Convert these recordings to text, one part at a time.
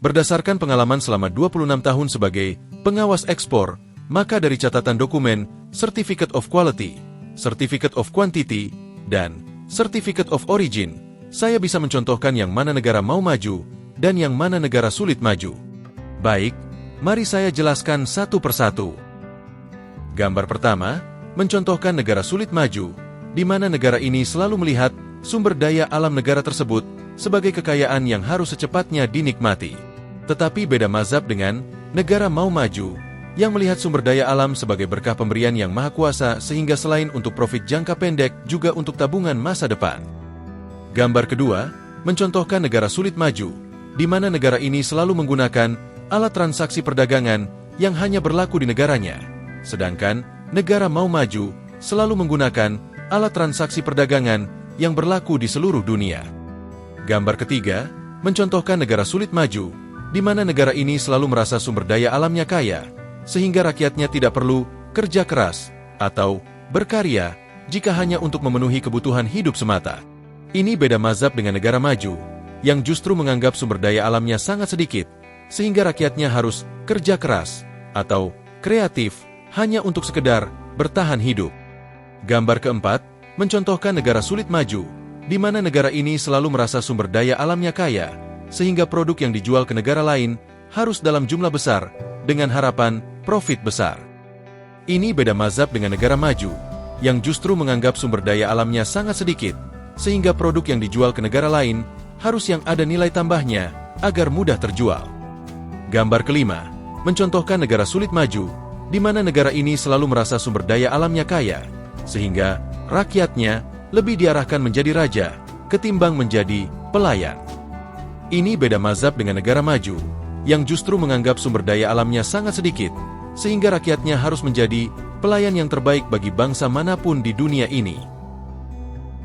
Berdasarkan pengalaman selama 26 tahun sebagai pengawas ekspor, maka dari catatan dokumen, Certificate of Quality, Certificate of Quantity, dan Certificate of Origin, saya bisa mencontohkan yang mana negara mau maju dan yang mana negara sulit maju. Baik, mari saya jelaskan satu persatu. Gambar pertama, mencontohkan negara sulit maju, di mana negara ini selalu melihat sumber daya alam negara tersebut sebagai kekayaan yang harus secepatnya dinikmati. Tetapi beda mazhab dengan negara mau maju, yang melihat sumber daya alam sebagai berkah pemberian yang maha kuasa sehingga selain untuk profit jangka pendek juga untuk tabungan masa depan. Gambar kedua, mencontohkan negara sulit maju, di mana negara ini selalu menggunakan alat transaksi perdagangan yang hanya berlaku di negaranya, sedangkan negara mau maju selalu menggunakan alat transaksi perdagangan yang berlaku di seluruh dunia. Gambar ketiga, mencontohkan negara sulit maju, di mana negara ini selalu merasa sumber daya alamnya kaya, sehingga rakyatnya tidak perlu kerja keras atau berkarya jika hanya untuk memenuhi kebutuhan hidup semata. Ini beda mazhab dengan negara maju, yang justru menganggap sumber daya alamnya sangat sedikit, sehingga rakyatnya harus kerja keras atau kreatif hanya untuk sekedar bertahan hidup. Gambar keempat, mencontohkan negara sulit maju, di mana negara ini selalu merasa sumber daya alamnya kaya, sehingga produk yang dijual ke negara lain harus dalam jumlah besar, dengan harapan profit besar. Ini beda mazhab dengan negara maju, yang justru menganggap sumber daya alamnya sangat sedikit, sehingga produk yang dijual ke negara lain harus yang ada nilai tambahnya, agar mudah terjual. Gambar kelima, mencontohkan negara sulit maju, di mana negara ini selalu merasa sumber daya alamnya kaya, sehingga rakyatnya lebih diarahkan menjadi raja, ketimbang menjadi pelayan. Ini beda mazhab dengan negara maju, yang justru menganggap sumber daya alamnya sangat sedikit, sehingga rakyatnya harus menjadi pelayan yang terbaik bagi bangsa manapun di dunia ini.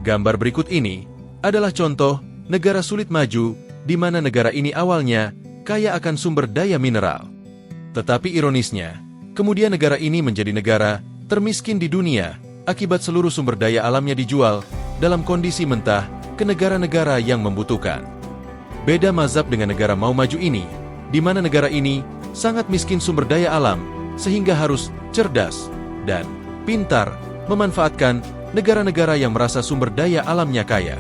Gambar berikut ini adalah contoh negara sulit maju, di mana negara ini awalnya kaya akan sumber daya mineral. Tetapi ironisnya, kemudian negara ini menjadi negara termiskin di dunia, akibat seluruh sumber daya alamnya dijual dalam kondisi mentah ke negara-negara yang membutuhkan. Beda mazhab dengan negara mau maju ini, di mana negara ini sangat miskin sumber daya alam, sehingga harus cerdas dan pintar memanfaatkan negara-negara yang merasa sumber daya alamnya kaya.